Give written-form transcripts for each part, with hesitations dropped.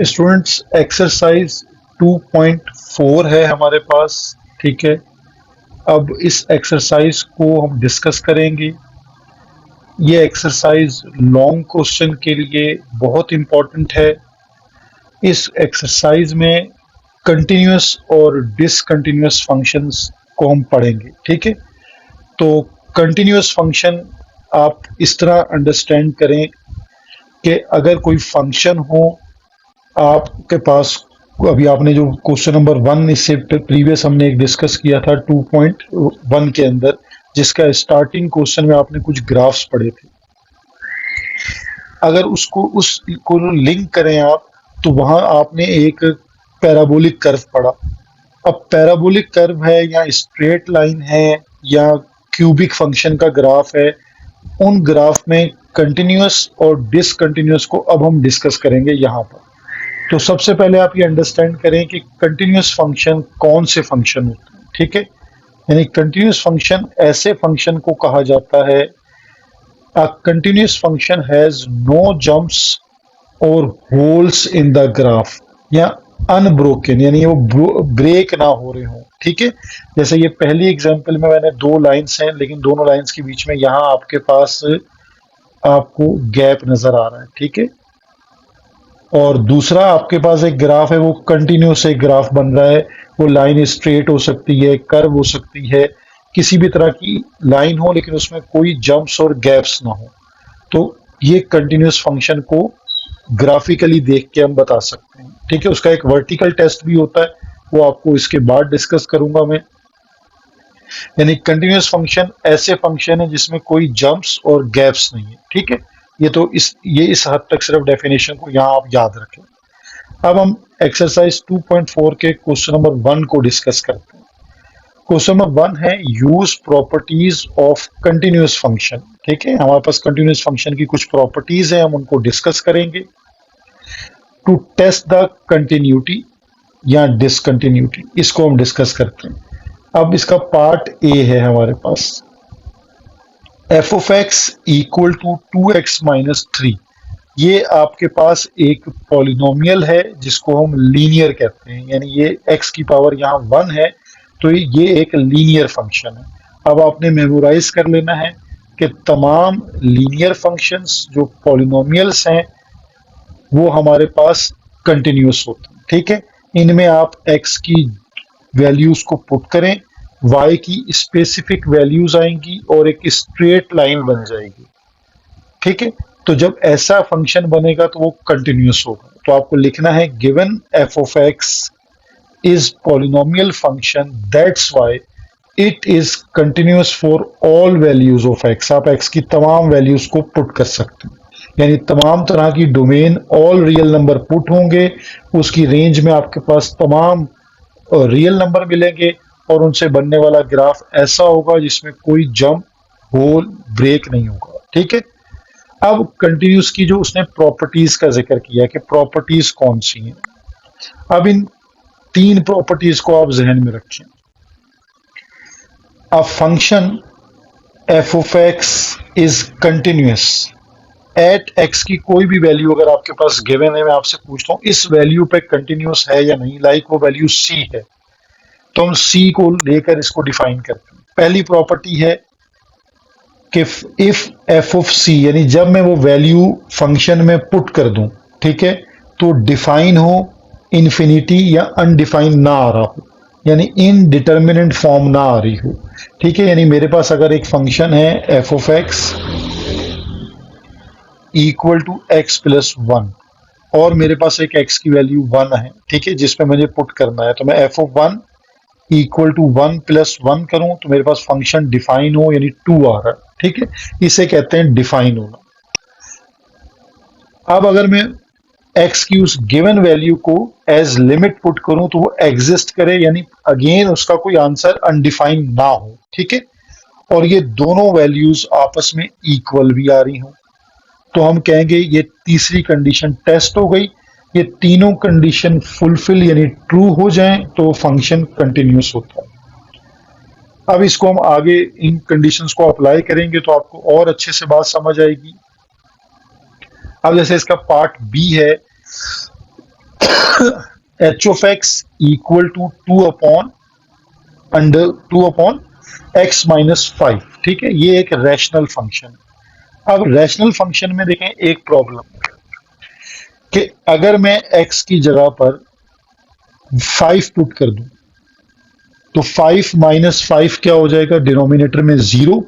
Students exercise 2.4 है हमारे पास। ठीक है, अब इस एक्सरसाइज को हम डिस्कस करेंगे। ये एक्सरसाइज लॉन्ग क्वेश्चन के लिए बहुत इम्पोर्टेंट है। इस एक्सरसाइज में कंटिन्यूअस और डिसकंटिन्यूअस फंक्शंस को हम पढ़ेंगे। ठीक है, तो कंटिन्यूअस फंक्शन आप इस तरह अंडरस्टैंड करें कि अगर कोई फंक्शन हो आपके पास, अभी आपने जो क्वेश्चन नंबर 1 इससे प्रीवियस हमने एक डिस्कस किया था 2.1 के अंदर, जिसका स्टार्टिंग क्वेश्चन में आपने कुछ ग्राफ्स पढ़े थे। अगर उसको लिंक करें आप, तो वहां आपने एक पैराबोलिक कर्व पढ़ा। अब पैराबोलिक कर्व है या स्ट्रेट लाइन है या क्यूबिक फंक्शन का ग्राफ है, उन ग्राफ में कंटिन्यूअस और डिसकंटिन्यूअस को अब हम डिस्कस करेंगे यहाँ पर। तो सबसे पहले आप ये अंडरस्टैंड करें कि कंटिन्यूअस फंक्शन कौन से फंक्शन होते हैं। ठीक है, यानी कंटिन्यूअस फंक्शन ऐसे फंक्शन को कहा जाता है, a continuous function has no jumps और होल्स इन द ग्राफ, या अनब्रोकन, यानी वो ब्रेक ना हो रहे हो। ठीक है, जैसे ये पहली एग्जांपल में मैंने 2 लाइंस हैं, लेकिन दोनों लाइंस के बीच में यहाँ आपके पास आपको गैप नजर आ रहा है। ठीक है, और दूसरा आपके पास एक ग्राफ है, वो कंटिन्यूस एक ग्राफ बन रहा है। वो लाइन स्ट्रेट हो सकती है, कर्व हो सकती है, किसी भी तरह की लाइन हो, लेकिन उसमें कोई जंप्स और गैप्स ना हो। तो ये कंटिन्यूस फंक्शन को ग्राफिकली देख के हम बता सकते हैं। ठीक है, उसका एक वर्टिकल टेस्ट भी होता है, वो आपको इसके बाद डिस्कस करूंगा मैं। यानी कंटिन्यूस फंक्शन ऐसे फंक्शन है जिसमें कोई जंप्स और गैप्स नहीं है। ठीक है, ये इस हद तक सिर्फ डेफिनेशन को यहाँ आप याद रखें। अब हम एक्सरसाइज 2.4 के क्वेश्चन नंबर 1 को डिस्कस करते हैं। क्वेश्चन नंबर 1 है use properties of continuous function. ठीक है, हमारे पास कंटिन्यूअस फंक्शन की कुछ प्रॉपर्टीज है, हम उनको डिस्कस करेंगे टू टेस्ट द कंटिन्यूटी या डिसकंटिन्यूटी। इसको हम डिस्कस करते हैं। अब इसका पार्ट ए है हमारे पास, f of x equal to 2x minus 3। ये आपके पास एक पॉलिनोमियल है जिसको हम लीनियर कहते हैं, यानी ये x की पावर यहाँ 1 है, तो ये एक लीनियर फंक्शन है। अब आपने मेमोराइज कर लेना है कि तमाम लीनियर फंक्शंस जो पॉलिनोमियल्स हैं वो हमारे पास कंटिन्यूअस होते हैं। ठीक है, इनमें आप x की वैल्यूज को पुट करें, y की स्पेसिफिक वैल्यूज आएंगी और एक स्ट्रेट लाइन बन जाएगी। ठीक है, तो जब ऐसा फंक्शन बनेगा तो वो कंटिन्यूअस होगा। तो आपको लिखना है given f of x is polynomial function, that's why it is continuous for all values of x। आप x की तमाम वैल्यूज को पुट कर सकते हैं, यानी तमाम तरह की domain all real number put होंगे, उसकी रेंज में आपके पास तमाम रियल नंबर मिलेंगे और उनसे बनने वाला ग्राफ ऐसा होगा जिसमें कोई जंप, होल, ब्रेक नहीं होगा। ठीक है, अब कंटिन्यूस की जो उसने प्रॉपर्टीज का जिक्र किया कि प्रॉपर्टीज कौन सी हैं, अब इन 3 प्रॉपर्टीज को आप जहन में रखें। A function F of x is continuous at x की कोई भी वैल्यू अगर आपके पास गिवन है, मैं आपसे पूछता हूँ इस वैल्यू पे कंटिन्यूअस है या नहीं। लाइक वो वैल्यू सी है, तो हम सी को लेकर इसको डिफाइन करते हैं। पहली प्रॉपर्टी है कि इफ एफ ऑफ सी, यानी जब मैं वो वैल्यू फंक्शन में पुट कर दूं, ठीक है, तो डिफाइन हो इन्फिनिटी या अनडिफाइंड ना आ रहा हो, यानी इनडिटर्मिनेंट फॉर्म ना आ रही हो। ठीक है, यानी मेरे पास अगर एक फंक्शन है f of x equal to x plus 1 और मेरे पास एक एक्स की वैल्यू 1 है, ठीक है, जिसमें मुझे पुट करना है, तो मैं f of 1 equal to 1 plus 1 करूं तो मेरे पास फंक्शन डिफाइन हो, यानी 2 आ रहा है। ठीक है, इसे कहते हैं डिफाइन होना। अब अगर मैं x की उस गिवन वैल्यू को एज लिमिट पुट करूं तो वो एग्जिस्ट करे, यानी अगेन उसका कोई आंसर अनडिफाइंड ना हो। ठीक है, और ये दोनों वैल्यूज आपस में इक्वल भी आ रही हो, तो हम कहेंगे ये तीसरी कंडीशन टेस्ट हो गई। ये तीनों कंडीशन फुलफिल यानी ट्रू हो जाएं तो फंक्शन कंटिन्यूअस होता है। अब इसको हम आगे इन कंडीशंस को अप्लाई करेंगे तो आपको और अच्छे से बात समझ आएगी। अब जैसे इसका पार्ट बी है, h of x equal to 2 upon x minus 5। ठीक है, ये एक रैशनल फंक्शन। अब रैशनल फंक्शन में देखें एक प्रॉब्लम कि अगर मैं एक्स की जगह पर 5 पुट कर दूं तो 5 माइनस 5 क्या हो जाएगा, डिनोमिनेटर में 0।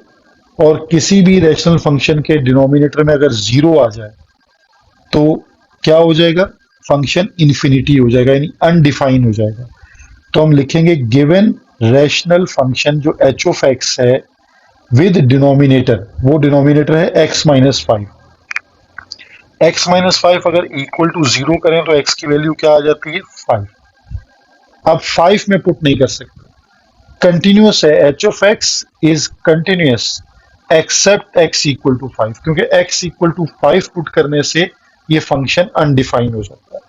और किसी भी रैशनल फंक्शन के डिनोमिनेटर में अगर 0 आ जाए तो क्या हो जाएगा, फंक्शन इन्फिनिटी हो जाएगा, यानी अनडिफाइन हो जाएगा। तो हम लिखेंगे गिवन रैशनल फंक्शन जो एच ऑफ एक्स है विद डिनोमिनेटर, वो डिनोमिनेटर है एक्स माइनस 5। एक्स माइनस 5 अगर इक्वल टू 0 करें तो एक्स की वैल्यू क्या आ जाती है, 5। अब 5 में पुट नहीं कर सकते, कंटिन्यूअस है, h of x is continuous except x equal to 5, क्योंकि एक्स इक्वल टू 5 पुट करने से ये फंक्शन अनडिफाइन हो जाता है।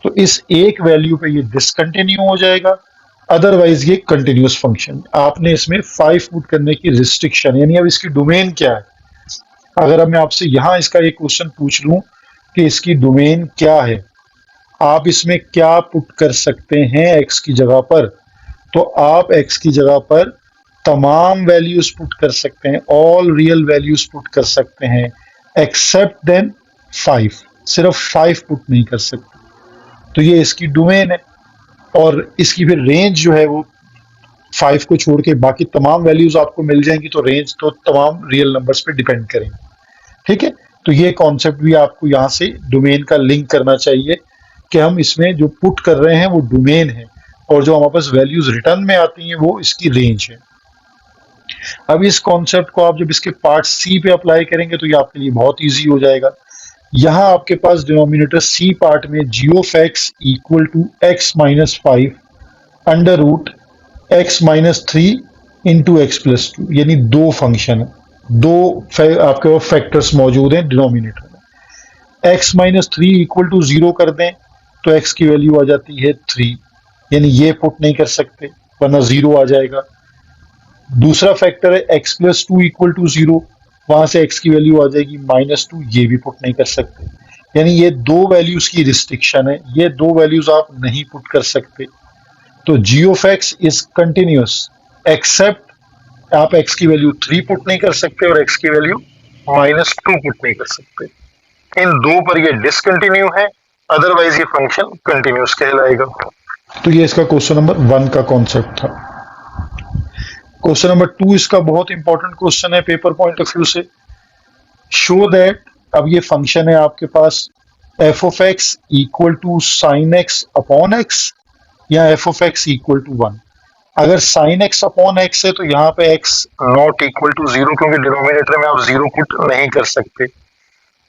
तो इस एक वैल्यू पे ये डिसकंटिन्यू हो जाएगा, अदरवाइज ये कंटिन्यूअस फंक्शन। आपने इसमें 5 पुट करने की रिस्ट्रिक्शन, यानी अब इसकी डोमेन क्या है। अगर अब मैं आपसे यहां इसका एक क्वेश्चन पूछ लूं कि इसकी डोमेन क्या है, आप इसमें क्या पुट कर सकते हैं एक्स की जगह पर, तो आप एक्स की जगह पर तमाम वैल्यूज पुट कर सकते हैं, ऑल रियल वैल्यूज पुट कर सकते हैं एक्सेप्ट देन 5। सिर्फ 5 पुट नहीं कर सकते, तो ये इसकी डोमेन है। और इसकी फिर रेंज जो है वो 5 को छोड़ के बाकी तमाम वैल्यूज आपको मिल जाएंगी, तो रेंज तो तमाम रियल नंबर्स पे डिपेंड करेंगे। ठीक है, तो ये कॉन्सेप्ट भी आपको यहाँ से डोमेन का लिंक करना चाहिए कि हम इसमें जो पुट कर रहे हैं वो डोमेन है, और जो हमारे पास वैल्यूज रिटर्न में आती हैं वो इसकी रेंज है। अब इस कॉन्सेप्ट को आप जब इसके पार्ट सी पे अप्लाई करेंगे तो ये आपके लिए बहुत इजी हो जाएगा। यहां आपके पास डिनोमिनेटर सी पार्ट में g of x equal to x minus 5 under root x minus 3 into x plus 2, यानी दो फंक्शन है, आपके पास फैक्टर्स मौजूद हैं डिनोमिनेटर में। एक्स माइनस 3 इक्वल टू 0 कर दें तो एक्स की वैल्यू आ जाती है 3, यानी ये पुट नहीं कर सकते वरना 0 आ जाएगा। दूसरा फैक्टर है एक्स प्लस 2 इक्वल टू 0, वहां से एक्स की वैल्यू आ जाएगी -2, ये भी पुट नहीं कर सकते, यानी ये दो वैल्यूज की रिस्ट्रिक्शन है, ये दो वैल्यूज आप नहीं पुट कर सकते। तो g of x is continuous except आप एक्स की वैल्यू 3 पुट नहीं कर सकते और एक्स की वैल्यू -2 पुट नहीं कर सकते। इन दो पर ये डिसकंटिन्यू है, अदरवाइज ये फंक्शन कंटिन्यूअस कहलाएगा। तो ये इसका क्वेश्चन नंबर 1 का कॉन्सेप्ट था। क्वेश्चन नंबर 2 इसका बहुत इंपॉर्टेंट क्वेश्चन है पेपर पॉइंट ऑफ व्यू से। शो दैट, अब ये फंक्शन है आपके पास f of x equal to sine x upon x या f of x equal to 1। अगर साइन एक्स अपॉन एक्स है तो यहाँ पे एक्स नॉट इक्वल टू 0, क्योंकि डिनोमिनेटर में आप 0 पुट नहीं कर सकते।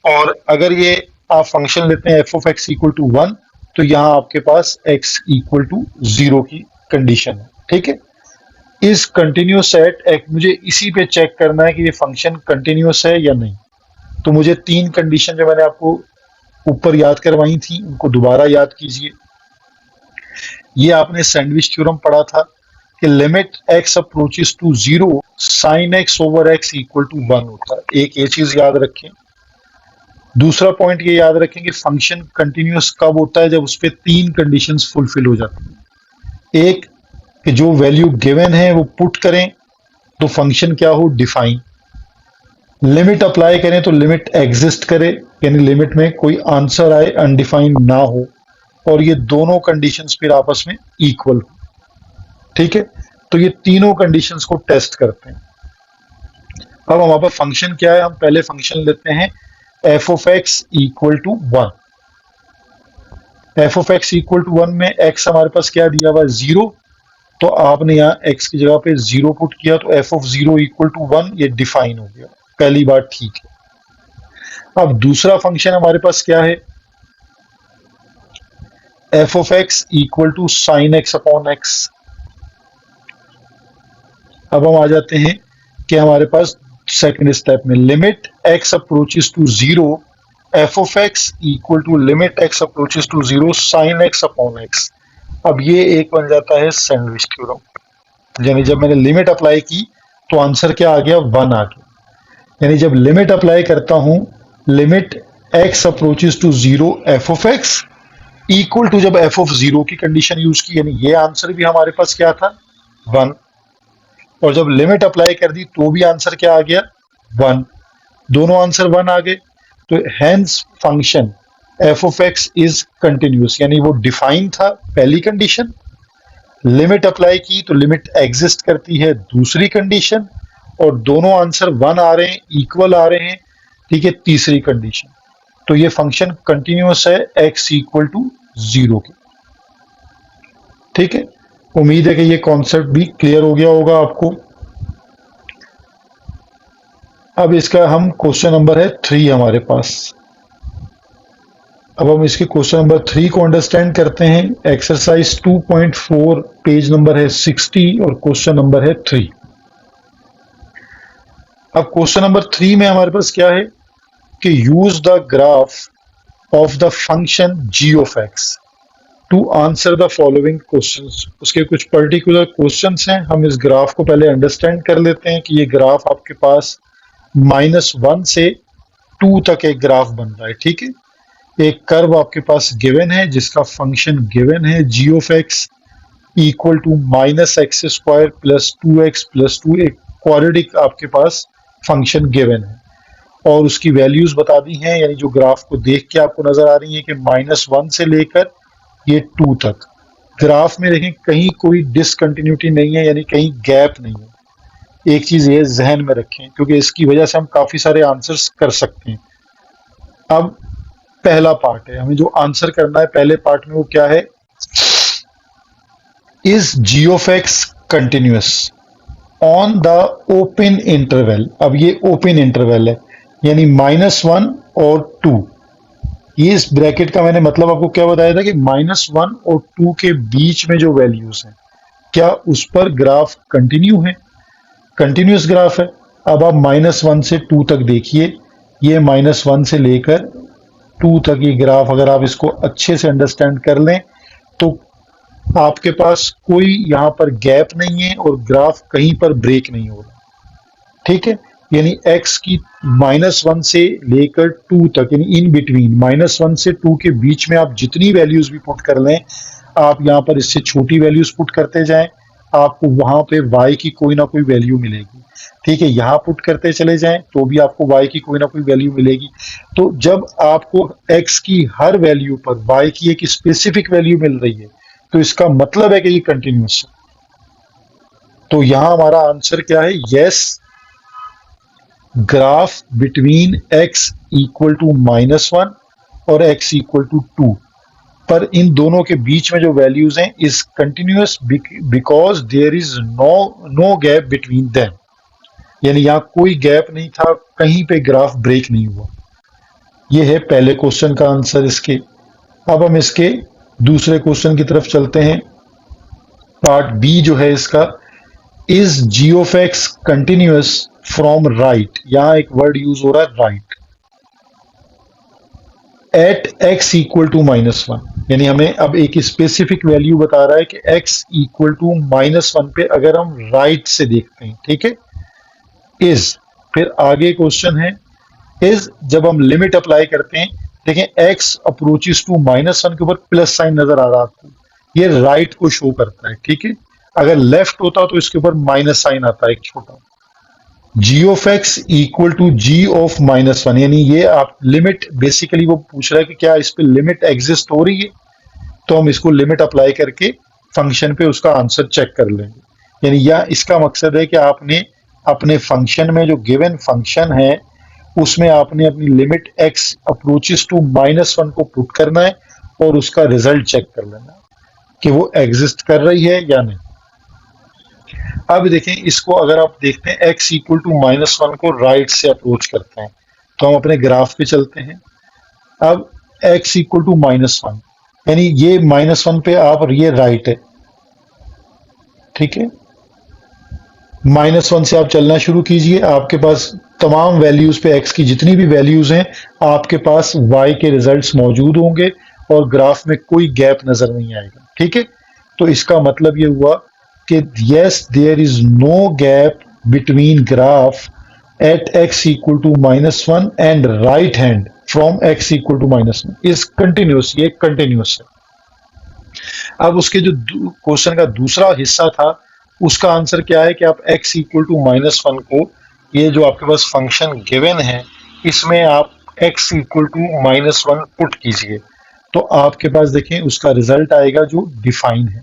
और अगर ये आप फंक्शन लेते हैं f of x equal to 1 तो यहाँ आपके पास एक्स इक्वल टू 0 की कंडीशन है। ठीक है, इस कंटिन्यूअस सेट मुझे इसी पे चेक करना है कि ये फंक्शन कंटिन्यूअस है या नहीं। तो मुझे 3 कंडीशन जो मैंने आपको ऊपर याद करवाई थी उनको दोबारा याद कीजिए। ये आपने सैंडविच थ्योरम पढ़ा था कि limit x approaches to 0 sine x over x equal to 1 होता है। एक ये चीज याद रखें। दूसरा पॉइंट ये याद रखें कि फंक्शन कंटिन्यूअस कब होता है, जब उस पर 3 कंडीशंस फुलफिल हो जाती हैं। एक कि जो वैल्यू गिवन है वो पुट करें तो फंक्शन क्या हो, डिफाइन। लिमिट अप्लाई करें तो लिमिट एग्जिस्ट करे, यानी लिमिट में कोई आंसर आए अनडिफाइंड ना हो, और ये दोनों कंडीशंस फिर आपस में इक्वल हो। ठीक है, तो ये तीनों कंडीशंस को टेस्ट करते हैं। अब हमारे पास फंक्शन क्या है, हम पहले फंक्शन लेते हैं f of x equal to 1। F of x equal to 1 में एक्स हमारे पास क्या दिया हुआ है, 0, तो आपने यहाँ x की जगह पे 0 पुट किया तो f ऑफ 0 इक्वल टू 1 ये डिफाइन हो गया। पहली बात ठीक है। अब दूसरा फंक्शन हमारे पास क्या है, f of x equal to sine x upon x. अब हम आ जाते हैं कि हमारे पास सेकंड स्टेप में limit x approaches to 0 f of x equal to limit x approaches to 0 sine x upon x. अब ये एक बन जाता है सैंडविच थ्योरम, यानी जब मैंने लिमिट अप्लाई की तो आंसर क्या आ गया, 1 आ गया। यानी जब लिमिट अप्लाई करता हूं, limit x approaches to 0 f of x equal to जब एफ ऑफ जीरो की कंडीशन यूज की, यानी ये आंसर भी हमारे पास क्या था, 1। और जब लिमिट अप्लाई कर दी तो भी आंसर क्या आ गया, 1। दोनों आंसर 1 आ गए। तो hence function F of x is continuous, यानी वो डिफाइन था पहली कंडीशन, लिमिट अप्लाई की तो लिमिट एग्जिस्ट करती है दूसरी कंडीशन, और दोनों आंसर 1 आ रहे हैं, इक्वल आ रहे हैं, ठीक है, तीसरी कंडीशन। तो ये फंक्शन कंटिन्यूस है एक्स इक्वल टू जीरो के। ठीक है, उम्मीद है कि ये कॉन्सेप्ट भी क्लियर हो गया होगा आपको। अब इसका हम क्वेश्चन नंबर है 3 हमारे पास। अब हम इसके क्वेश्चन नंबर 3 को अंडरस्टैंड करते हैं। एक्सरसाइज 2.4 पेज नंबर है 60 और क्वेश्चन नंबर है 3। अब क्वेश्चन नंबर 3 में हमारे पास क्या है कि use the graph of the function g of x to answer the following questions. उसके कुछ पर्टिकुलर क्वेश्चंस हैं, हम इस ग्राफ को पहले अंडरस्टैंड कर लेते हैं कि ये ग्राफ आपके पास -1 से 2 तक एक ग्राफ बन रहा है। ठीक है, एक कर्व आपके पास गिवन है जिसका फंक्शन गिवन है g of x equal to -x² plus 2x plus 2, एक क्वाड्रेटिक आपके पास फंक्शन गिवन है और उसकी वैल्यूज बता दी हैं, यानी जो ग्राफ को देख के आपको नजर आ रही है कि -1 से लेकर ये 2 तक। ग्राफ में देखें कहीं कोई डिसकंटिन्यूटी नहीं है, यानी कहीं गैप नहीं है। एक चीज ये जहन में रखें क्योंकि इसकी वजह से हम काफी सारे आंसर्स कर सकते हैं। अब पहला पार्ट है, हमें जो आंसर करना है पहले पार्ट में वो क्या है, is g of x continuous on the open interval. अब ये ओपन इंटरवल है, यानी -1 और 2। ये इस ब्रैकेट का मैंने मतलब आपको क्या बताया था कि -1 और 2 के बीच में जो वैल्यूज हैं, क्या उस पर ग्राफ कंटिन्यू है, कंटिन्यूअस ग्राफ है। अब आप -1 से 2 तक देखिए, ये -1 से लेकर 2 तक ये ग्राफ, अगर आप इसको अच्छे से अंडरस्टैंड कर लें तो आपके पास कोई यहाँ पर गैप नहीं है और ग्राफ कहीं पर ब्रेक नहीं हो रहा। ठीक है, यानी x की -1 से लेकर 2 तक, यानी इन बिटवीन -1 से 2 के बीच में आप जितनी वैल्यूज भी पुट कर लें, आप यहाँ पर इससे छोटी वैल्यूज पुट करते जाएं, आपको वहां पे y की कोई ना कोई वैल्यू मिलेगी। ठीक है, यहाँ पुट करते चले जाएं तो भी आपको y की कोई ना कोई वैल्यू मिलेगी। तो जब आपको x की हर वैल्यू पर y की एक स्पेसिफिक वैल्यू मिल रही है तो इसका मतलब है कि ये कंटिन्यूस है। तो यहां हमारा आंसर क्या है, yes, graph between x equal to -1 और x इक्वल टू 2 पर इन दोनों के बीच में जो वैल्यूज हैं is continuous because there is no gap between them, यानी यहां कोई गैप नहीं था, कहीं पे ग्राफ ब्रेक नहीं हुआ। ये है पहले क्वेश्चन का आंसर इसके। अब हम इसके दूसरे क्वेश्चन की तरफ चलते हैं। पार्ट बी जो है इसका, is g of x continuous from right, यहां एक वर्ड यूज हो रहा है right, at x equal to -1, यानी हमें अब एक स्पेसिफिक वैल्यू बता रहा है कि x इक्वल टू -1 पे अगर हम राइट से देखते हैं। ठीक है, इज, फिर आगे क्वेश्चन है इज, जब हम लिमिट अप्लाई करते हैं, देखें x अप्रोचेस टू -1 के ऊपर प्लस साइन नजर आ रहा है आपको, ये राइट को शो करता है। ठीक है, अगर लेफ्ट होता तो इसके ऊपर माइनस साइन आता है एक छोटा। G of x equal to g of -1, यानी ये आप लिमिट, बेसिकली वो पूछ रहा है कि क्या इस पे लिमिट एग्जिस्ट हो रही है, तो हम इसको लिमिट अप्लाई करके फंक्शन पे उसका आंसर चेक कर लेंगे। यानी यह इसका मकसद है कि आपने अपने फंक्शन में जो गिवन फंक्शन है उसमें आपने अपनी लिमिट x अप्रोचेस टू -1 को पुट करना है और उसका रिजल्ट चेक कर लेना है कि वो एग्जिस्ट कर रही है या नहीं। अब देखें इसको, अगर आप देखते हैं x इक्वल टू -1 को राइट से अप्रोच करते हैं तो हम अपने ग्राफ पे चलते हैं। अब x इक्वल टू -1, यानी ये -1 पे आप, ये राइट है। ठीक है, -1 से आप चलना शुरू कीजिए, आपके पास तमाम वैल्यूज पे x की जितनी भी वैल्यूज हैं आपके पास y के रिजल्ट्स मौजूद होंगे और ग्राफ में कोई गैप नजर नहीं आएगा। ठीक है, तो इसका मतलब ये हुआ कि yes, there is no gap between graph at x equal to -1 and right hand from x equal to -1 is continuous, ये कंटिन्यूस है। अब उसके जो क्वेश्चन का दूसरा हिस्सा था, उसका आंसर क्या है कि आप x इक्वल टू -1 को, ये जो आपके पास फंक्शन गिवन है, इसमें आप x इक्वल टू -1 पुट कीजिए, तो आपके पास देखें उसका रिजल्ट आएगा जो डिफाइन है।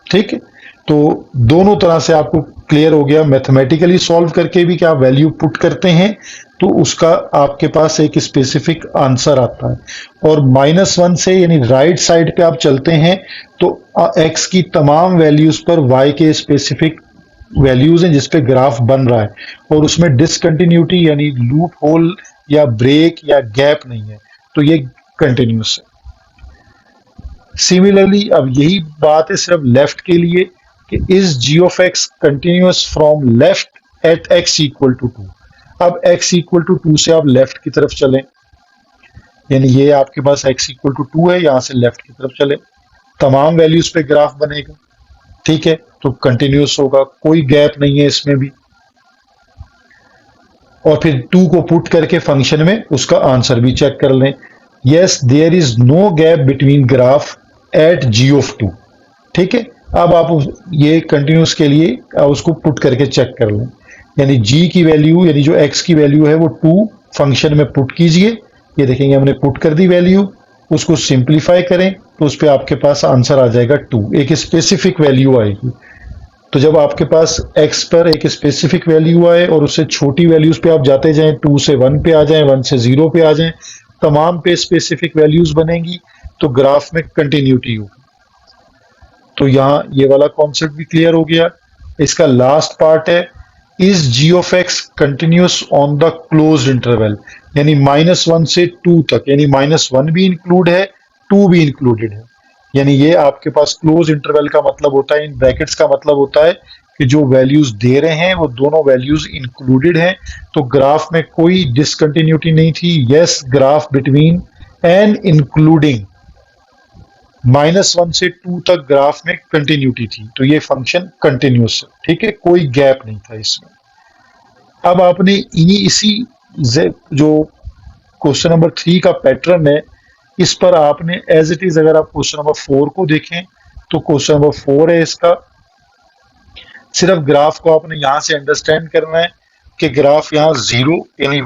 ठीक है, तो दोनों तरह से आपको क्लियर हो गया, मैथमेटिकली सॉल्व करके भी क्या वैल्यू पुट करते हैं तो उसका आपके पास एक स्पेसिफिक आंसर आता है। और -1 से यानी राइट साइड पे आप चलते हैं तो x की तमाम वैल्यूज पर y के स्पेसिफिक वैल्यूज हैं जिस पे ग्राफ बन रहा है, और उसमें डिसकंटिन्यूटी यानी लूप होल या ब्रेक या गैप नहीं है, तो ये कंटिन्यूस है। सिमिलरली अब यही बात है सिर्फ लेफ्ट के लिए कि is g of x continuous from left at x equal to 2। अब x इक्वल टू 2 से आप लेफ्ट की तरफ चलें, यानी ये आपके पास x इक्वल टू 2 है, यहां से लेफ्ट की तरफ चले, तमाम वैल्यूज पे ग्राफ बनेगा। ठीक है, तो कंटिन्यूअस होगा, कोई गैप नहीं है इसमें भी। और फिर 2 को पुट करके फंक्शन में उसका आंसर भी चेक कर लें। Yes there is no gap between graph at g of 2। ठीक है, अब आप ये कंटिन्यूस के लिए उसको पुट करके चेक कर लें, यानी g की वैल्यू यानी जो x की वैल्यू है वो 2 फंक्शन में पुट कीजिए। ये देखेंगे हमने पुट कर दी वैल्यू, उसको सिंप्लीफाई करें तो उस पर आपके पास आंसर आ जाएगा 2, एक स्पेसिफिक वैल्यू आएगी। तो जब आपके पास x पर एक स्पेसिफिक वैल्यू आए और उससे छोटी वैल्यूज पे आप जाते जाएं, 2 से 1 पे आ जाएं, 1 से 0 पे आ जाएं, तमाम पे स्पेसिफिक वैल्यूज बनेंगी, तो ग्राफ में कंटिन्यूटी होगी। तो यहाँ ये वाला कॉन्सेप्ट भी क्लियर हो गया। इसका लास्ट पार्ट है, is g of x continuous on the closed interval, यानी -1 से 2 तक, यानी -1 भी इंक्लूड है, 2 भी इंक्लूडेड है। यानी ये आपके पास क्लोज इंटरवल का मतलब होता है, इन ब्रैकेट्स का मतलब होता है कि जो वैल्यूज दे रहे हैं वो दोनों वैल्यूज इंक्लूडेड हैं, तो ग्राफ में कोई डिसकंटिन्यूटी नहीं थी। Yes, graph between and including -1 से 2 तक ग्राफ में कंटिन्यूटी थी, तो ये फंक्शन कंटिन्यूस है। ठीक है, कोई गैप नहीं था इसमें। अब आपने इसी जो क्वेश्चन नंबर 3 का पैटर्न है, इस पर आपने एज इट इज, अगर आप क्वेश्चन नंबर 4 को देखें तो क्वेश्चन नंबर 4 है इसका, सिर्फ ग्राफ को आपने यहां से अंडरस्टैंड करना है कि ग्राफ यहाँ 0 यानी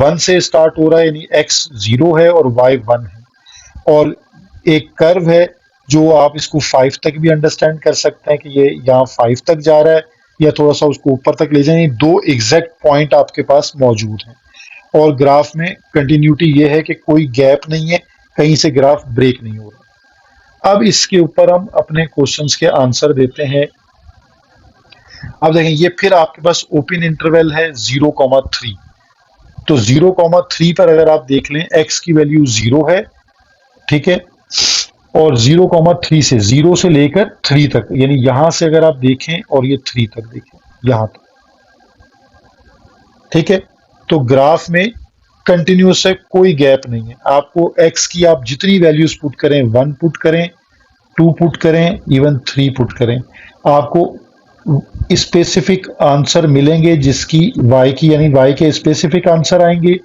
1 से स्टार्ट हो रहा है, यानी x 0 है और y 1 है, और एक कर्व है जो आप इसको 5 तक भी अंडरस्टैंड कर सकते हैं कि ये यहाँ 5 तक जा रहा है या थोड़ा सा उसको ऊपर तक ले जाए, दो एग्जैक्ट पॉइंट आपके पास मौजूद हैं। और ग्राफ में कंटिन्यूटी ये है कि कोई गैप नहीं है, कहीं से ग्राफ ब्रेक नहीं हो रहा। अब इसके ऊपर हम अपने क्वेश्चंस के आंसर देते हैं। अब देखें, ये फिर आपके पास ओपन इंटरवल है 0,3, तो 0,3 पर अगर आप देख लें x की वैल्यू 0 है, ठीक है, और 0,3 से 0 से लेकर 3 तक, यानी यहां से अगर आप देखें और ये 3 तक देखें, यहां तक, ठीक है, तो ग्राफ में कंटिन्यूस है, कोई गैप नहीं है। आपको x की आप जितनी वैल्यूज पुट करें, 1 पुट करें, 2 पुट करें, इवन 3 पुट करें, आपको स्पेसिफिक आंसर मिलेंगे जिसकी y की, यानी y के स्पेसिफिक आंसर आएंगे,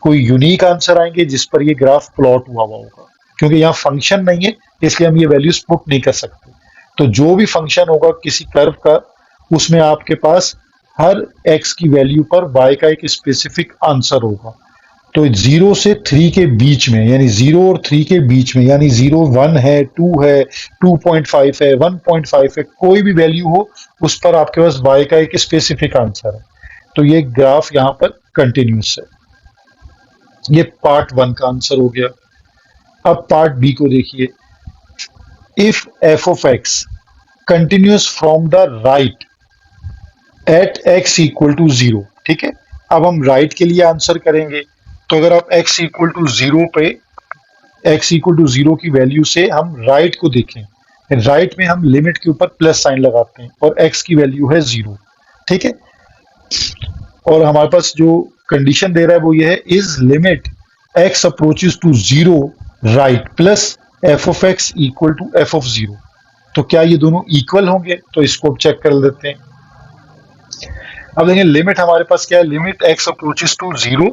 कोई यूनिक आंसर आएंगे जिस पर ये ग्राफ प्लॉट हुआ होगा। क्योंकि यहाँ फंक्शन नहीं है इसलिए हम ये वैल्यूज पुट नहीं कर सकते, तो जो भी फंक्शन होगा किसी कर्व का, उसमें आपके पास हर x की वैल्यू पर y का एक स्पेसिफिक आंसर होगा। तो 0 से 3 के बीच में, यानी 0 और 3 के बीच में, यानी 0 1 है, 2 है, 2.5 है, 1.5 है, कोई भी वैल्यू हो उस पर आपके पास y का एक स्पेसिफिक आंसर है। तो ये ग्राफ यहाँ पर कंटिन्यूस है। ये पार्ट 1 का आंसर हो गया। अब पार्ट बी को देखिए, if f of x continuous from the right at x equal to 0, ठीक है, अब हम राइट के लिए आंसर करेंगे, तो अगर आप x इक्वल टू 0 पे, x इक्वल टू 0 की वैल्यू से हम राइट को देखें, राइट में हम लिमिट के ऊपर प्लस साइन लगाते हैं और x की वैल्यू है 0, ठीक है, और हमारे पास जो कंडीशन दे रहा है वो ये है, is limit x approaches to 0 right plus f of x equal to f of 0, तो क्या ये दोनों इक्वल होंगे? तो इसको अब चेक कर लेते हैं। अब देखें, लिमिट हमारे पास क्या है, limit x approaches to 0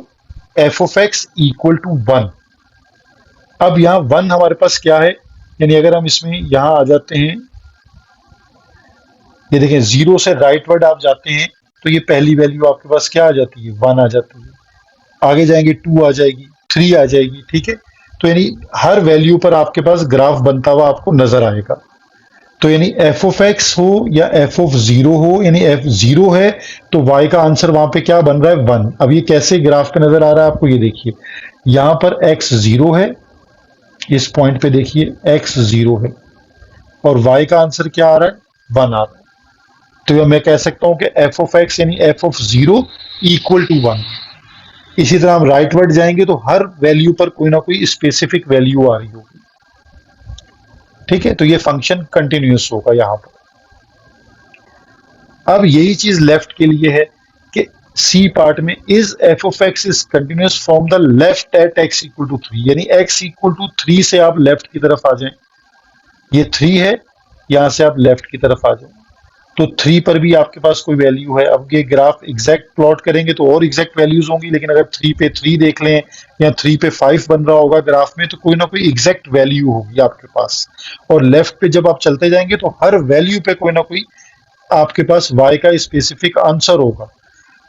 f of x equal to 1। अब यहाँ 1 हमारे पास क्या है, यानी अगर हम इसमें यहाँ आ जाते हैं, ये देखें 0 से राइटवर्ड आप जाते हैं तो ये पहली वैल्यू आपके पास क्या आ जाती है, 1 आ जाती है। आगे जाएंगे 2 आ जाएगी, 3 आ जाएगी, ठीक है। तो यानी हर वैल्यू पर आपके पास ग्राफ बनता हुआ आपको नजर आएगा। तो यानी एफ ऑफ एक्स हो या एफ ऑफ जीरो हो, यानी एफ जीरो है तो वाई का आंसर वहां पे क्या बन रहा है, 1। अब ये कैसे ग्राफ पे नजर आ रहा है आपको, ये देखिए यहां पर एक्स जीरो है, इस पॉइंट पे देखिए एक्स जीरो है और वाई का आंसर क्या आ रहा है, 1 आ रहा है। तो मैं कह सकता हूं कि एफ ऑफ एक्स यानी f of zero equal to 1। इसी तरह हम राइटवर्ड जाएंगे तो हर वैल्यू पर कोई ना कोई स्पेसिफिक वैल्यू आ रही होगी, ठीक है। तो ये फंक्शन कंटिन्यूअस होगा यहां पर। अब यही चीज लेफ्ट के लिए है कि सी पार्ट में is f of x is continuous from the left at x equal to 3, यानी एक्स इक्वल टू 3 से आप लेफ्ट की तरफ आ जाएं। ये 3 है, यहां से आप लेफ्ट की तरफ आ जाएं तो 3 पर भी आपके पास कोई वैल्यू है। अब ये ग्राफ एग्जैक्ट प्लॉट करेंगे तो और एग्जैक्ट वैल्यूज होंगी, लेकिन अगर 3 पे 3 देख लें या 3 पे 5 बन रहा होगा ग्राफ में तो कोई ना कोई एग्जैक्ट वैल्यू होगी आपके पास। और लेफ्ट पे जब आप चलते जाएंगे तो हर वैल्यू पे कोई ना कोई आपके पास y का स्पेसिफिक आंसर होगा,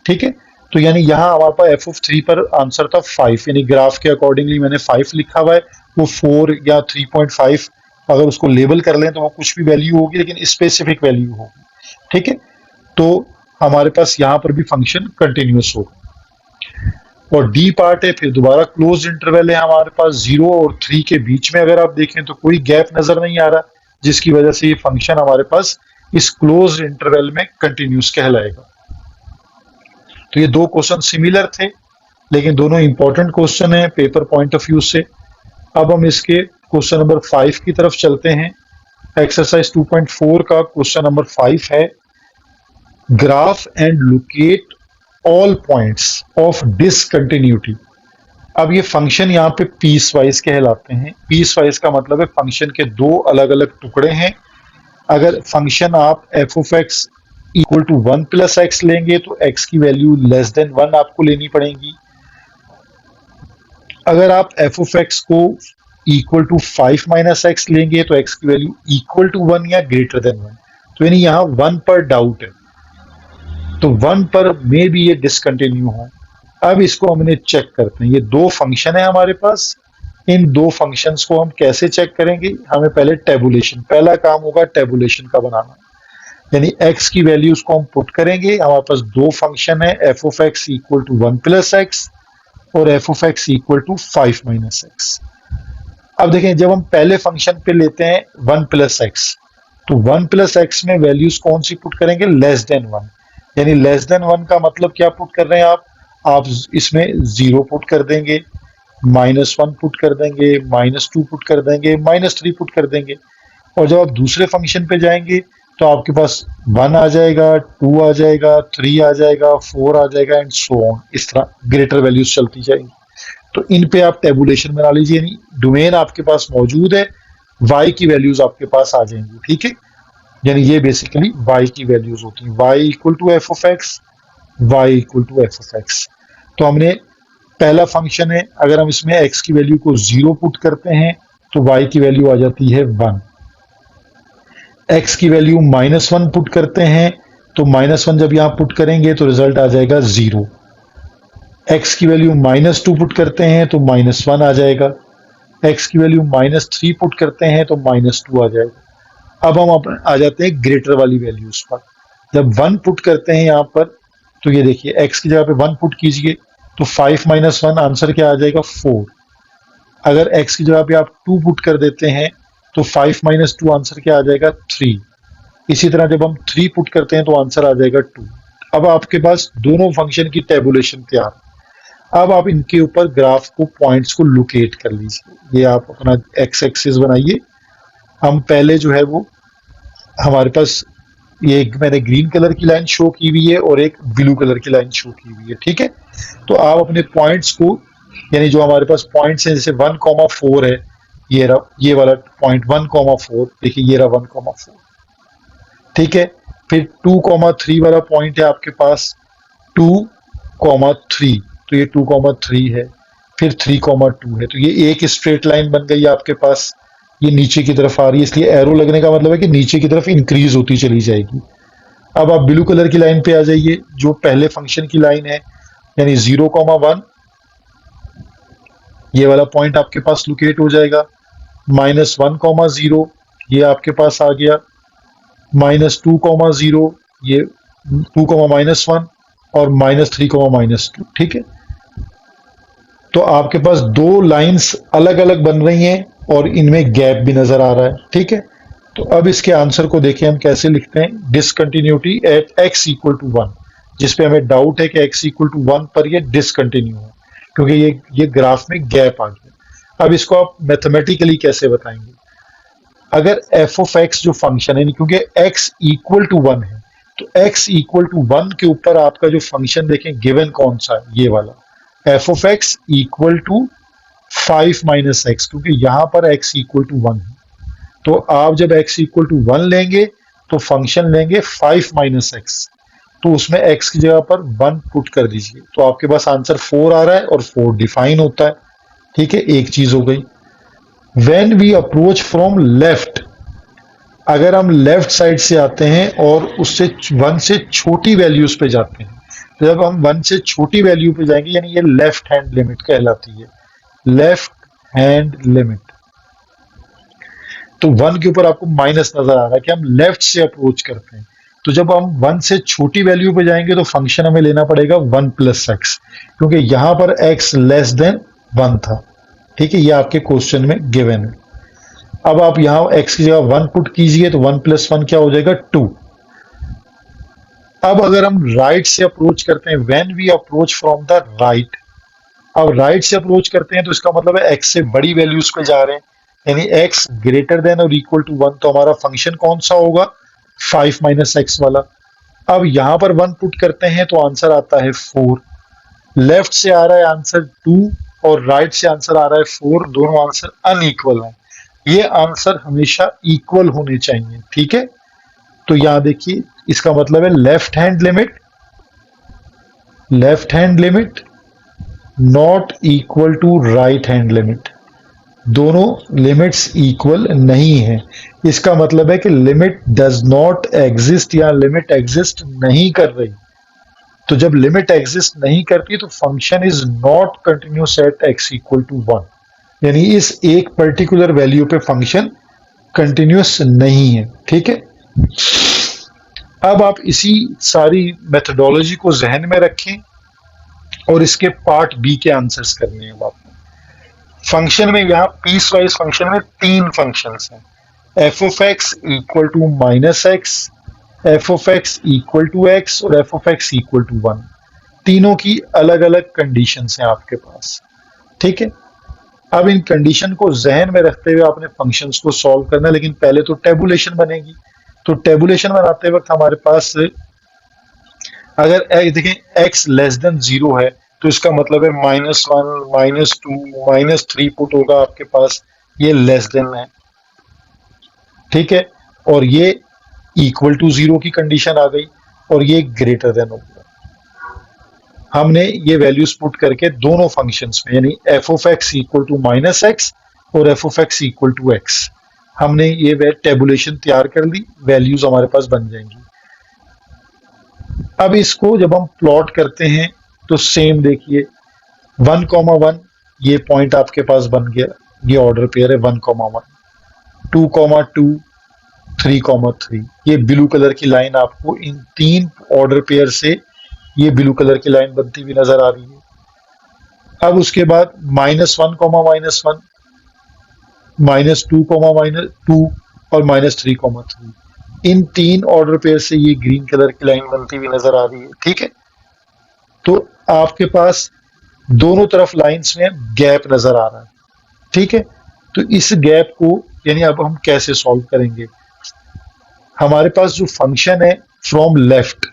ठीक है। तो यानी यहाँ हमारे पास एफ ऑफ 3 पर आंसर था 5, यानी ग्राफ के अकॉर्डिंगली मैंने 5 लिखा हुआ है। वो 4 या 3.5 अगर उसको लेबल कर लें तो वो कुछ भी वैल्यू होगी, लेकिन स्पेसिफिक वैल्यू होगी, ठीक है। तो हमारे पास यहाँ पर भी फंक्शन कंटिन्यूअस होगा। और डी पार्ट है, फिर दोबारा क्लोज इंटरवल है हमारे पास 0 और 3 के बीच में। अगर आप देखें तो कोई गैप नजर नहीं आ रहा, जिसकी वजह से ये फंक्शन हमारे पास इस क्लोज इंटरवल में कंटिन्यूअस कहलाएगा। तो ये दो क्वेश्चन सिमिलर थे, लेकिन दोनों इंपॉर्टेंट क्वेश्चन है पेपर पॉइंट ऑफ व्यू से। अब हम इसके क्वेश्चन नंबर 5 की तरफ चलते हैं। एक्सरसाइज 2.4 का क्वेश्चन नंबर 5 है, graph and locate all points of discontinuity. अब ये फंक्शन यहाँ पे पीस वाइज कहलाते हैं। पीस वाइज का मतलब है फंक्शन के दो अलग अलग टुकड़े हैं। अगर फंक्शन आप f of x equal to 1 plus x लेंगे तो एक्स की वैल्यू लेस देन 1 आपको लेनी पड़ेगी। अगर आप एफ ऑफ एक्स को इक्वल टू 5 माइनस एक्स लेंगे तो एक्स की वैल्यू इक्वल टू 1 या ग्रेटर देन 1। तो यानी यहाँ 1 पर डाउट है, तो 1 पर मे भी ये डिसकंटिन्यू हो। अब इसको हमने चेक करते हैं। ये दो फंक्शन है हमारे पास, इन दो फंक्शंस को हम कैसे चेक करेंगे, हमें पहले टेबुलेशन, पहला काम होगा टेबुलेशन का बनाना। यानी x की वैल्यूज को हम पुट करेंगे। हमारे पास दो फंक्शन है, f of x equal to 1 plus x और f of x equal to 5 minus x. अब देखें, जब हम पहले फंक्शन पे लेते हैं 1 प्लस एक्स, तो 1 प्लस एक्स में वैल्यूज कौन सी पुट करेंगे, लेस देन 1। यानी लेस देन 1 का मतलब क्या पुट कर रहे हैं आप इसमें 0 पुट कर देंगे, -1 पुट कर देंगे, -2 पुट कर देंगे, -3 पुट कर देंगे। और जब आप दूसरे फंक्शन पे जाएंगे तो आपके पास 1 आ जाएगा, 2 आ जाएगा, 3 आ जाएगा, 4 आ जाएगा एंड सो ऑन। इस तरह ग्रेटर वैल्यूज चलती जाएंगी। तो इन पे आप टेबुलेशन बना लीजिए, यानी डोमेन आपके पास मौजूद है, y की वैल्यूज आपके पास आ जाएंगी, ठीक है। यानी ये बेसिकली y की वैल्यूज होती हैं, y equal to f of x, y equal to f of x. तो हमने पहला फंक्शन है, अगर हम इसमें x की वैल्यू को 0 पुट करते हैं तो y की वैल्यू आ जाती है 1। x की वैल्यू -1 पुट करते हैं तो -1 जब यहां पुट करेंगे तो रिजल्ट आ जाएगा 0। x की वैल्यू -2 पुट करते हैं तो -1 आ जाएगा। x की वैल्यू -3 पुट करते हैं तो -2 आ जाएगा। अब हम आ जाते हैं ग्रेटर वाली वैल्यूज पर। जब 1 पुट करते हैं यहाँ पर तो ये देखिए x की जगह पे 1 पुट कीजिए तो 5 माइनस 1 आंसर क्या आ जाएगा, 4। अगर x की जगह पे आप 2 पुट कर देते हैं तो 5 माइनस 2 आंसर क्या आ जाएगा, 3। इसी तरह जब हम 3 पुट करते हैं तो आंसर आ जाएगा 2। अब आपके पास दोनों फंक्शन की टेबुलेशन तैयार। अब आप इनके ऊपर ग्राफ को, पॉइंट्स को लोकेट कर लीजिए। ये आप अपना एक्स एक्सिस बनाइए। हम पहले जो है वो हमारे पास ये मैंने ग्रीन कलर की लाइन शो की हुई है और एक ब्लू कलर की लाइन शो की हुई है, ठीक है। तो आप अपने पॉइंट्स को, यानी जो हमारे पास पॉइंट्स हैं, जैसे 1,4 है, ये वाला पॉइंट 1,4, देखिए ये रहा 1,4, ठीक है। फिर 2,3 वाला पॉइंट है आपके पास 2,3, तो ये 2,3 है। फिर 3,2 है, तो ये एक स्ट्रेट लाइन बन गई आपके पास। ये नीचे की तरफ आ रही है, इसलिए एरो लगने का मतलब है कि नीचे की तरफ इंक्रीज होती चली जाएगी। अब आप ब्लू कलर की लाइन पे आ जाइए, जो पहले फंक्शन की लाइन है, यानी 0,1, ये वाला पॉइंट आपके पास लोकेट हो जाएगा। -1,0 ये आपके पास आ गया। -2,0 ये 2, -1 और -3, -2, ठीक है। तो आपके पास दो लाइंस अलग अलग बन रही हैं और इनमें गैप भी नजर आ रहा है, ठीक है। तो अब इसके आंसर को देखें हम कैसे लिखते हैं। डिसकंटिन्यूटी एट x=1, जिसपे हमें डाउट है कि x=1 पर ये डिसकंटिन्यू है, क्योंकि ये ग्राफ में गैप आ गया। अब इसको आप मैथमेटिकली कैसे बताएंगे। अगर एफ ऑफ एक्स जो फंक्शन है, क्योंकि x=1 है, तो x=1 के ऊपर आपका जो फंक्शन देखें गिवन कौन सा है, ये वाला f of x equal to 5 - x, क्योंकि यहां पर x=1 है। तो आप जब x=1 लेंगे तो फंक्शन लेंगे 5 - x, तो उसमें x की जगह पर 1 पुट कर दीजिए, तो आपके पास आंसर 4 आ रहा है और 4 डिफाइन होता है, ठीक है। एक चीज हो गई। When we approach from left, अगर हम लेफ्ट साइड से आते हैं और उससे 1 से छोटी वैल्यूज पे जाते हैं, तो जब हम 1 से छोटी वैल्यू पे जाएंगे, यानी ये लेफ्ट हैंड लिमिट कहलाती है, लेफ्ट हैंड लिमिट। तो 1 के ऊपर आपको माइनस नजर आ रहा है कि हम लेफ्ट से अप्रोच करते हैं। तो जब हम 1 से छोटी वैल्यू पे जाएंगे तो फंक्शन हमें लेना पड़ेगा 1 + x, क्योंकि यहां पर x लेस देन 1 था, ठीक है। ये आपके क्वेश्चन में गिवन है। अब आप यहां x की जगह 1 पुट कीजिए, तो 1 + 1 क्या हो जाएगा, 2। अब अगर हम राइट से अप्रोच करते हैं, when we approach from the right, अब राइट से अप्रोच करते हैं तो इसका मतलब है x से बड़ी वैल्यूज पे जा रहे हैं, यानी x ग्रेटर देन और इक्वल टू 1, तो हमारा फंक्शन कौन सा होगा, 5 - x वाला। अब यहां पर 1 पुट करते हैं तो आंसर आता है 4। लेफ्ट से आ रहा है आंसर 2 और राइट से आंसर आ रहा है 4, दोनों आंसर अनइक्वल हैं। ये आंसर हमेशा इक्वल होने चाहिए, ठीक है। तो यहां देखिए, इसका मतलब है left hand limit not equal to right hand limit, दोनों लिमिट्स इक्वल नहीं है। इसका मतलब है कि लिमिट डज नॉट एग्जिस्ट या लिमिट एग्जिस्ट नहीं कर रही। तो जब लिमिट एग्जिस्ट नहीं करती तो function is not continuous at x=1, यानी इस एक पर्टिकुलर वैल्यू पे फंक्शन कंटिन्यूस नहीं है, ठीक है। अब आप इसी सारी मेथडोलॉजी को जहन में रखें और इसके पार्ट बी के आंसर्स करने हैं आपको। फंक्शन में, यहाँ पीस वाइज फंक्शन में 3 फंक्शंस हैं, f of x equal to -x, f of x equal to x और f of x equal to 1। तीनों की अलग अलग कंडीशंस हैं आपके पास, ठीक है। अब इन कंडीशन को जहन में रखते हुए आपने फंक्शंस को सॉल्व करना है, लेकिन पहले तो टेबुलेशन बनेगी। तो टेबुलेशन बनाते वक्त हमारे पास, अगर देखें x लेस देन 0 है, तो इसका मतलब है -1, -2, -3 पुट होगा आपके पास, ये लेस देन है, ठीक है। और ये इक्वल टू 0 की कंडीशन आ गई और ये ग्रेटर देन हो गया। हमने ये वैल्यूज पुट करके दोनों फंक्शंस में, यानी f of x equal to -x और f of x equal to x, हमने ये टेबुलेशन तैयार कर ली, वैल्यूज हमारे पास बन जाएंगी। अब इसको जब हम प्लॉट करते हैं तो सेम देखिए, 1,1 ये पॉइंट आपके पास बन गया, ये ऑर्डर पेयर है 1,1, 2,2, 3,3। ये ब्लू कलर की लाइन आपको इन 3 ऑर्डर पेयर से ये ब्लू कलर की लाइन बनती हुई नजर आ रही है। अब उसके बाद -1, -1, -2, -2 और -3,3, इन 3 ऑर्डर पेयर से ये ग्रीन कलर की लाइन बनती हुई नजर आ रही है, ठीक है। तो आपके पास दोनों तरफ लाइंस में गैप नजर आ रहा है, ठीक है। तो इस गैप को, यानी अब हम कैसे सॉल्व करेंगे। हमारे पास जो फंक्शन है फ्रॉम लेफ्ट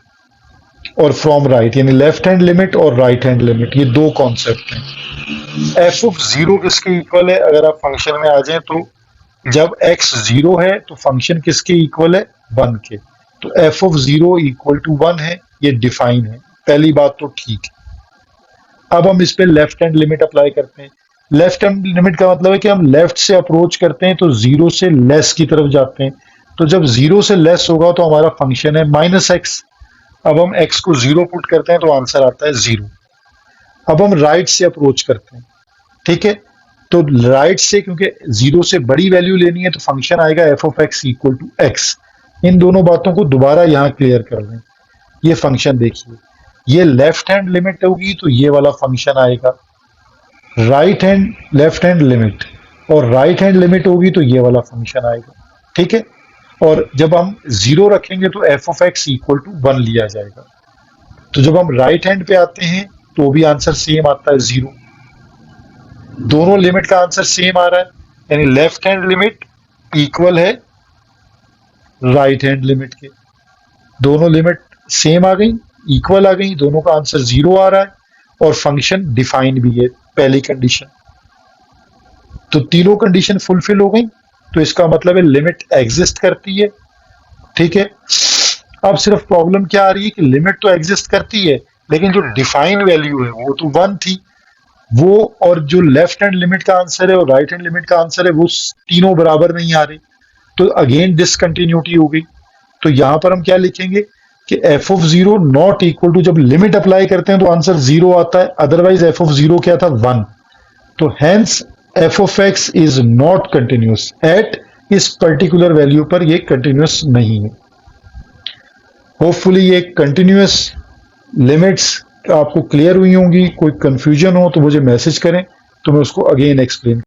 और फ्रॉम राइट, यानी लेफ्ट हैंड लिमिट और राइट हैंड लिमिट, ये दो कॉन्सेप्ट हैं। एफ ऑफ 0 किसके इक्वल है, अगर आप फंक्शन में आ जाए तो जब x 0 है तो फंक्शन किसके इक्वल है, 1 के। तो एफ ऑफ 0 इक्वल टू 1 है, ये डिफाइन है, पहली बात तो ठीक है। अब हम इस पे लेफ्ट हैंड लिमिट अप्लाई करते हैं। लेफ्ट हैंड लिमिट का मतलब है कि हम लेफ्ट से अप्रोच करते हैं तो जीरो से लेस की तरफ जाते हैं। तो जब जीरो से लेस होगा तो हमारा फंक्शन है -x। अब हम x को जीरो पुट करते हैं तो आंसर आता है जीरो। अब हम राइट से अप्रोच करते हैं, ठीक है। तो राइट से, क्योंकि जीरो से बड़ी वैल्यू लेनी है, तो फंक्शन आएगा f of x equal to x. इन दोनों बातों को दोबारा यहां क्लियर कर लें। ये फंक्शन देखिए, ये लेफ्ट हैंड लिमिट होगी तो ये वाला फंक्शन आएगा, right hand left hand limit, और राइट हैंड लिमिट होगी तो ये वाला फंक्शन आएगा, ठीक है। और जब हम जीरो रखेंगे तो f of x equal to one लिया जाएगा। तो जब हम राइट हैंड पे आते हैं तो भी आंसर सेम आता है, जीरो। दोनों लिमिट का आंसर सेम आ रहा है, यानी लेफ्ट हैंड लिमिट इक्वल है राइट हैंड लिमिट के। दोनों लिमिट सेम आ गई, इक्वल आ गई, दोनों का आंसर जीरो आ रहा है, और फंक्शन डिफाइन भी है, पहली कंडीशन। तो तीनों कंडीशन फुलफिल हो गई, तो इसका मतलब है लिमिट एग्जिस्ट करती है, ठीक है। अब सिर्फ प्रॉब्लम क्या आ रही है कि लिमिट तो एग्जिस्ट करती है, लेकिन जो डिफाइन वैल्यू है वो तो वन थी, वो और जो लेफ्ट हैंड लिमिट का आंसर है और राइट हैंड लिमिट का आंसर है वो तीनों बराबर नहीं आ रहे। तो अगेन डिसकंटिन्यूटी हो गई। तो यहां पर हम क्या लिखेंगे कि f of zero not equal to, जब लिमिट अप्लाई करते हैं तो आंसर जीरो आता है, अदरवाइज एफ ऑफ जीरो क्या था, वन। तो hence F of x is not continuous at, इस पर्टिकुलर वैल्यू पर ये कंटिन्यूस नहीं है। होपफुली ये कंटिन्यूस लिमिट्स आपको क्लियर हुई होंगी। कोई कंफ्यूजन हो तो मुझे मैसेज करें, तो मैं उसको अगेन एक्सप्लेन